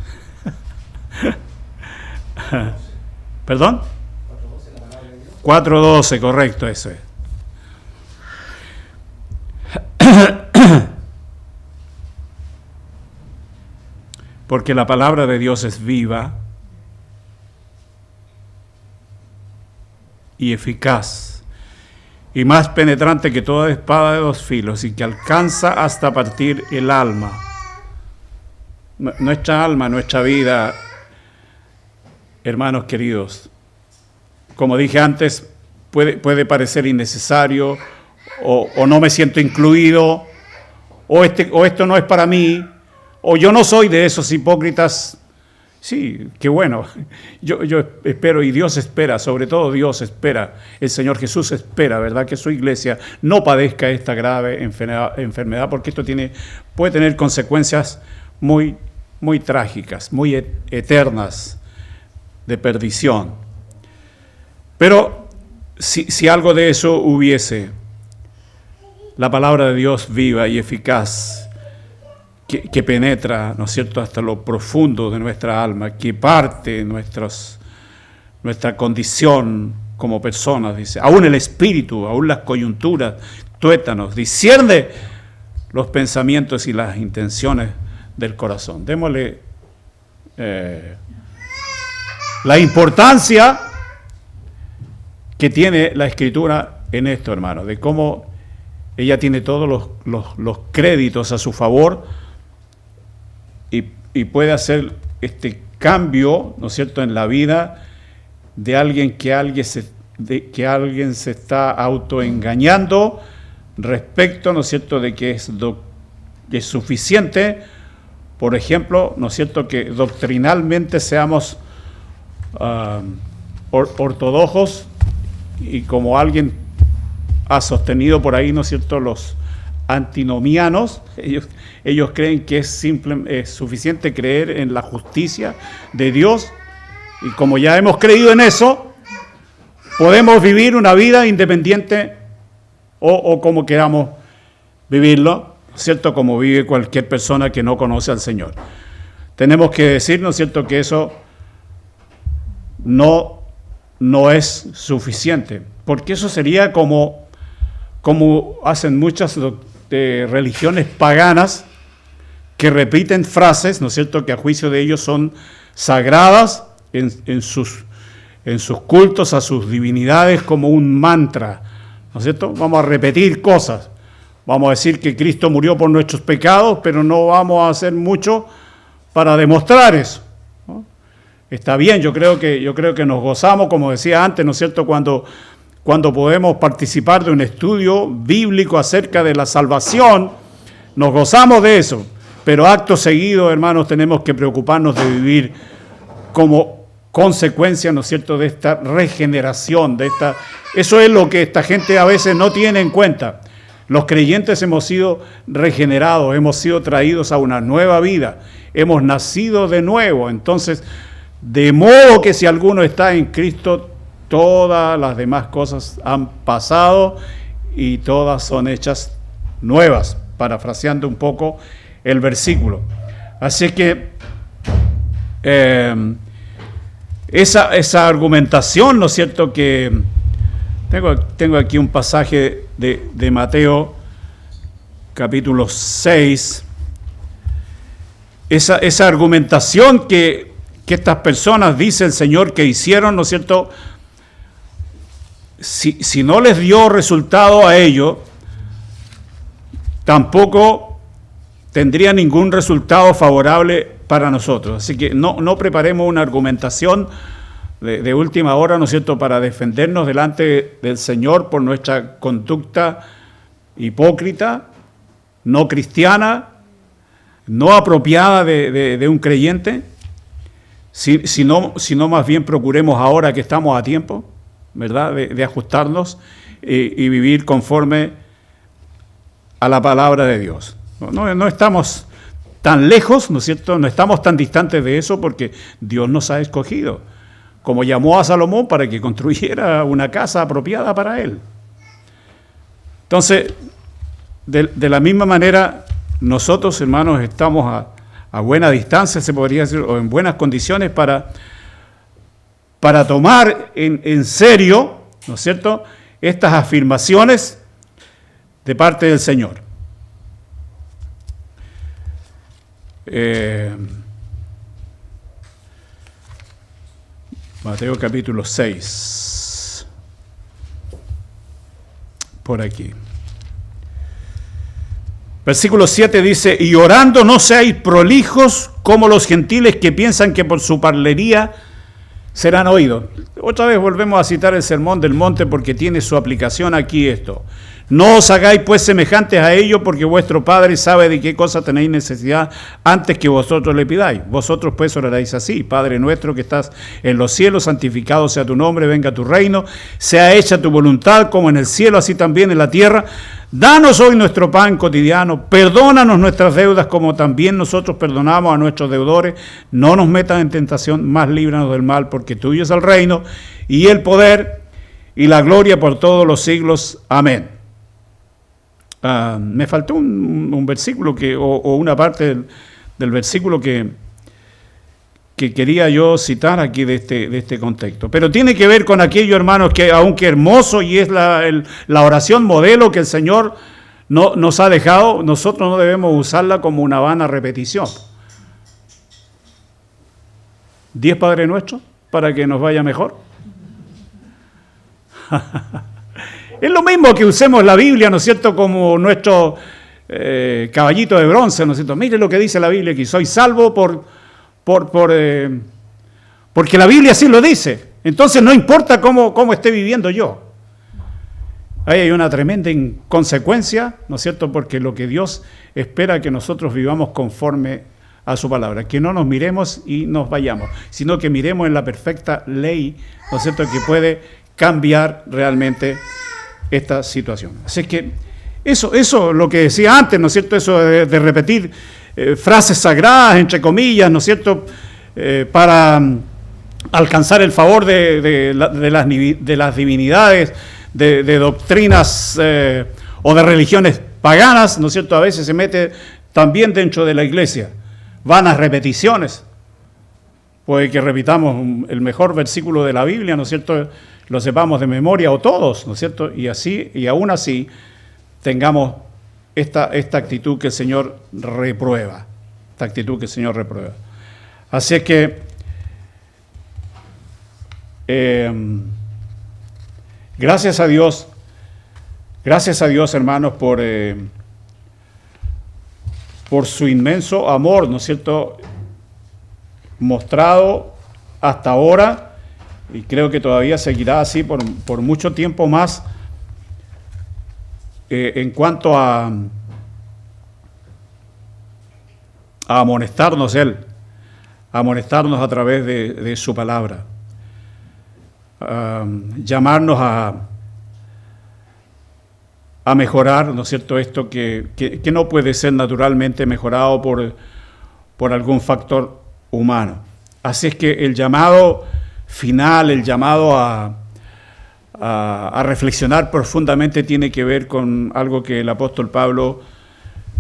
¿Perdón? 4:12, correcto, eso es. Porque la palabra de Dios es viva y eficaz, y más penetrante que toda espada de dos filos, y que alcanza hasta partir el alma. Nuestra alma, nuestra vida, hermanos queridos, como dije antes, puede parecer innecesario, o no me siento incluido, o esto no es para mí, o yo no soy de esos hipócritas. Sí, qué bueno. Yo espero, y Dios espera, sobre todo Dios espera, el Señor Jesús espera, ¿verdad?, que su iglesia no padezca esta grave enfermedad, porque esto puede tener consecuencias muy, muy trágicas, muy eternas, de perdición. Pero si algo de eso hubiese, la palabra de Dios viva y eficaz, que penetra, ¿no es cierto?, hasta lo profundo de nuestra alma, que parte nuestra condición como personas, dice, aún el espíritu, aún las coyunturas, tuétanos, discierne los pensamientos y las intenciones del corazón. Démosle la importancia que tiene la Escritura en esto, hermano, de cómo ella tiene todos los créditos a su favor y puede hacer este cambio, ¿no es cierto?, en la vida de alguien que alguien se está autoengañando respecto, ¿no es cierto?, de que es suficiente, por ejemplo, ¿no es cierto?, que doctrinalmente seamos ortodoxos, y como alguien ha sostenido por ahí, ¿no es cierto?, los antinomianos, ellos creen que es suficiente creer en la justicia de Dios, y como ya hemos creído en eso, podemos vivir una vida independiente o como queramos vivirlo, ¿cierto?, como vive cualquier persona que no conoce al Señor. Tenemos que decir, ¿no es cierto?, que eso no es suficiente, porque eso sería como hacen muchas religiones paganas que repiten frases, ¿no es cierto?, que a juicio de ellos son sagradas en sus cultos a sus divinidades, como un mantra, ¿no es cierto? Vamos a repetir cosas, vamos a decir que Cristo murió por nuestros pecados, pero no vamos a hacer mucho para demostrar eso, ¿no? Está bien, yo creo que nos gozamos, como decía antes, ¿no es cierto?, cuando podemos participar de un estudio bíblico acerca de la salvación, nos gozamos de eso, pero acto seguido, hermanos, tenemos que preocuparnos de vivir como consecuencia, ¿no es cierto?, de esta regeneración, eso es lo que esta gente a veces no tiene en cuenta. Los creyentes hemos sido regenerados, hemos sido traídos a una nueva vida, hemos nacido de nuevo. Entonces, de modo que si alguno está en Cristo, todas las demás cosas han pasado y todas son hechas nuevas, parafraseando un poco el versículo. Así que esa argumentación, ¿no es cierto?, que tengo aquí un pasaje de Mateo capítulo 6, esa argumentación que estas personas, dice el Señor, que hicieron, ¿no es cierto?, si no les dio resultado a ellos, tampoco tendría ningún resultado favorable para nosotros. Así que no preparemos una argumentación de última hora, ¿no es cierto?, para defendernos delante del Señor por nuestra conducta hipócrita, no cristiana, no apropiada de un creyente, sino más bien procuremos ahora que estamos a tiempo, ¿verdad?, de ajustarnos y vivir conforme a la palabra de Dios. No estamos tan lejos, ¿no es cierto?, no estamos tan distantes de eso porque Dios nos ha escogido, como llamó a Salomón para que construyera una casa apropiada para él. Entonces, de la misma manera, nosotros, hermanos, estamos a buena distancia, se podría decir, o en buenas condiciones para tomar en serio, ¿no es cierto?, estas afirmaciones de parte del Señor. Mateo capítulo 6, por aquí. Versículo 7 dice: y orando no seáis prolijos como los gentiles que piensan que por su parlería serán oídos. Otra vez volvemos a citar el Sermón del Monte porque tiene su aplicación aquí esto. No os hagáis pues semejantes a ellos, porque vuestro Padre sabe de qué cosa tenéis necesidad antes que vosotros le pidáis. Vosotros pues oraréis así: Padre nuestro que estás en los cielos, santificado sea tu nombre, venga tu reino, sea hecha tu voluntad como en el cielo, así también en la tierra. Danos hoy nuestro pan cotidiano, perdónanos nuestras deudas como también nosotros perdonamos a nuestros deudores. No nos metas en tentación, mas líbranos del mal, porque tuyo es el reino y el poder y la gloria por todos los siglos. Amén. Me faltó un versículo o una parte del versículo que quería yo citar aquí de este contexto. Pero tiene que ver con aquello, hermanos, que aunque hermoso y es la oración modelo que el Señor nos ha dejado, nosotros no debemos usarla como una vana repetición. 10 Padre Nuestros para que nos vaya mejor. Es lo mismo que usemos la Biblia, ¿no es cierto?, como nuestro caballito de bronce, ¿no es cierto? Mire lo que dice la Biblia aquí: soy salvo porque la Biblia así lo dice. Entonces no importa cómo esté viviendo yo. Ahí hay una tremenda inconsecuencia, ¿no es cierto?, porque lo que Dios espera que nosotros vivamos conforme a su palabra, que no nos miremos y nos vayamos, sino que miremos en la perfecta ley, ¿no es cierto?, que puede cambiar realmente esta situación. Así que eso lo que decía antes, ¿no es cierto?, eso de repetir frases sagradas, entre comillas, ¿no es cierto?, para alcanzar el favor de las divinidades, de doctrinas o de religiones paganas, ¿no es cierto?, a veces se mete también dentro de la iglesia. Vanas repeticiones. Puede que repitamos el mejor versículo de la Biblia, ¿no es cierto?, lo sepamos de memoria o todos, ¿no es cierto?, y aún así tengamos esta actitud que el Señor reprueba. Así es que gracias a Dios, hermanos, por su inmenso amor, ¿no es cierto?, mostrado hasta ahora, y creo que todavía seguirá así por mucho tiempo más, en cuanto a amonestarnos Él, amonestarnos a través de su palabra, llamarnos a mejorar, ¿no es cierto?, esto que no puede ser naturalmente mejorado por algún factor humano. Así es que el llamado final, el llamado a reflexionar profundamente tiene que ver con algo que el apóstol Pablo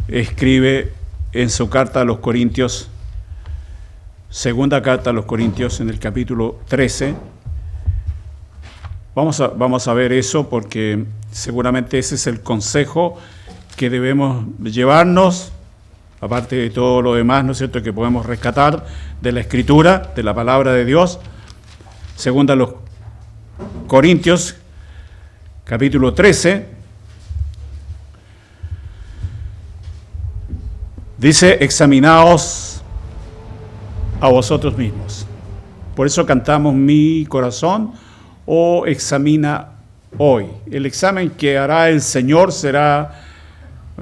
escribe en su carta a los Corintios, segunda carta a los Corintios, en el capítulo 13. Vamos a ver eso porque seguramente ese es el consejo que debemos llevarnos, aparte de todo lo demás, ¿no es cierto?, que podemos rescatar de la Escritura, de la palabra de Dios. Segunda a los Corintios, capítulo 13, dice: examinaos a vosotros mismos. Por eso cantamos Mi corazón, oh examina hoy. El examen que hará el Señor será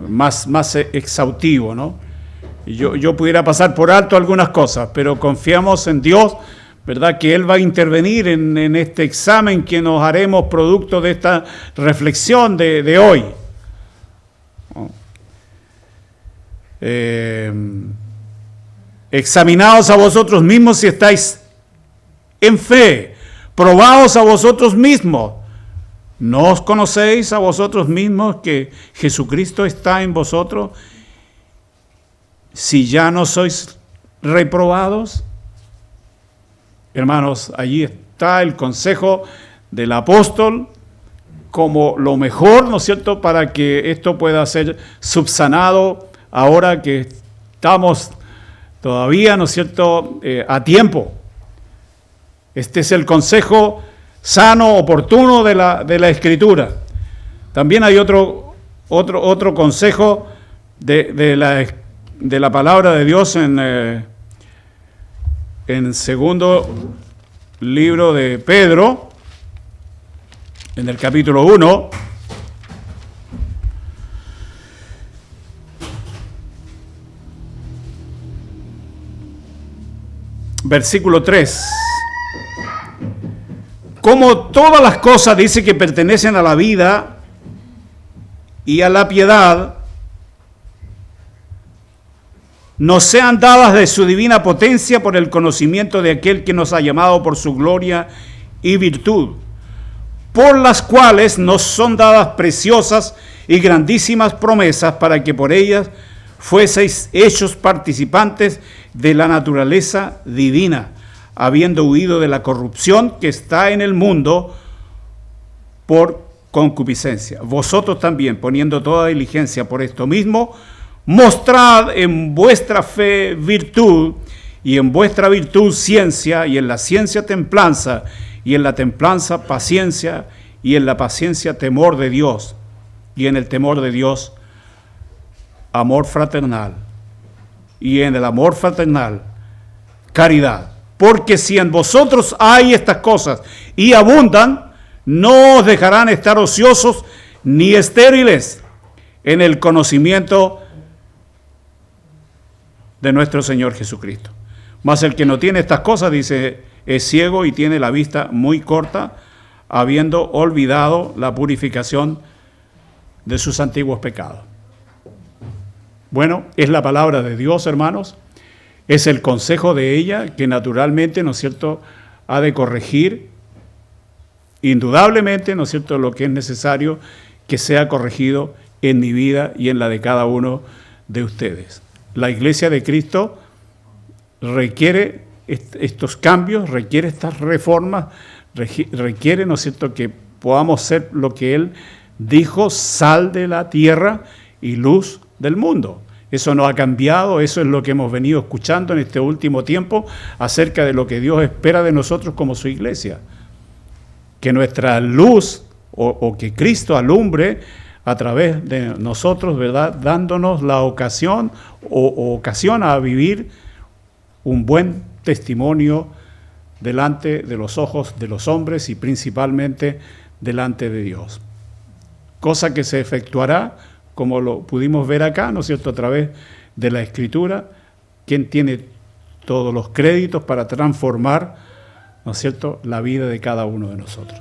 más exhaustivo, ¿no? Yo pudiera pasar por alto algunas cosas, pero confiamos en Dios, ¿verdad?, que Él va a intervenir en este examen que nos haremos producto de esta reflexión de hoy. Examinaos a vosotros mismos si estáis en fe, probaos a vosotros mismos. ¿No os conocéis a vosotros mismos que Jesucristo está en vosotros, si ya no sois reprobados? Hermanos, allí está el consejo del apóstol como lo mejor, ¿no es cierto?, para que esto pueda ser subsanado ahora que estamos todavía, ¿no es cierto?, a tiempo. Este es el consejo sano, oportuno de la Escritura. También hay otro consejo de la palabra de Dios en segundo libro de Pedro, en el capítulo 1, versículo 3. Como todas las cosas, dice, que pertenecen a la vida y a la piedad, nos sean dadas de su divina potencia por el conocimiento de aquel que nos ha llamado por su gloria y virtud, por las cuales nos son dadas preciosas y grandísimas promesas, para que por ellas fueseis hechos participantes de la naturaleza divina, habiendo huido de la corrupción que está en el mundo por concupiscencia. Vosotros también, poniendo toda diligencia por esto mismo, mostrad en vuestra fe virtud, y en vuestra virtud ciencia, y en la ciencia templanza, y en la templanza paciencia, y en la paciencia temor de Dios, y en el temor de Dios amor fraternal, y en el amor fraternal caridad. Porque si en vosotros hay estas cosas y abundan, no os dejarán estar ociosos ni estériles en el conocimiento de nuestro Señor Jesucristo. Mas el que no tiene estas cosas, dice, es ciego y tiene la vista muy corta, habiendo olvidado la purificación de sus antiguos pecados. Bueno, es la palabra de Dios, hermanos. Es el consejo de ella que naturalmente, ¿no es cierto?, ha de corregir indudablemente, ¿no es cierto?, lo que es necesario que sea corregido en mi vida y en la de cada uno de ustedes. La Iglesia de Cristo requiere estos cambios, requiere estas reformas, requiere, ¿no es cierto?, que podamos ser lo que Él dijo: sal de la tierra y luz del mundo. Eso no ha cambiado, eso es lo que hemos venido escuchando en este último tiempo acerca de lo que Dios espera de nosotros como su iglesia. Que nuestra luz o que Cristo alumbre a través de nosotros, ¿verdad?, dándonos la ocasión o ocasión a vivir un buen testimonio delante de los ojos de los hombres y principalmente delante de Dios. Cosa que se efectuará, como lo pudimos ver acá, ¿no es cierto?, a través de la Escritura. Quien tiene todos los créditos para transformar, ¿no es cierto?, la vida de cada uno de nosotros.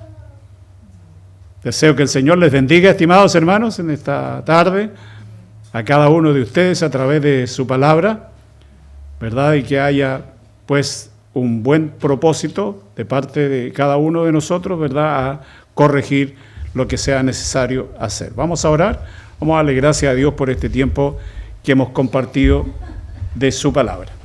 Deseo que el Señor les bendiga, estimados hermanos, en esta tarde, a cada uno de ustedes a través de su palabra, ¿verdad? Y que haya, pues, un buen propósito de parte de cada uno de nosotros, ¿verdad?, a corregir lo que sea necesario hacer. Vamos a orar, vamos a darle gracias a Dios por este tiempo que hemos compartido de su palabra.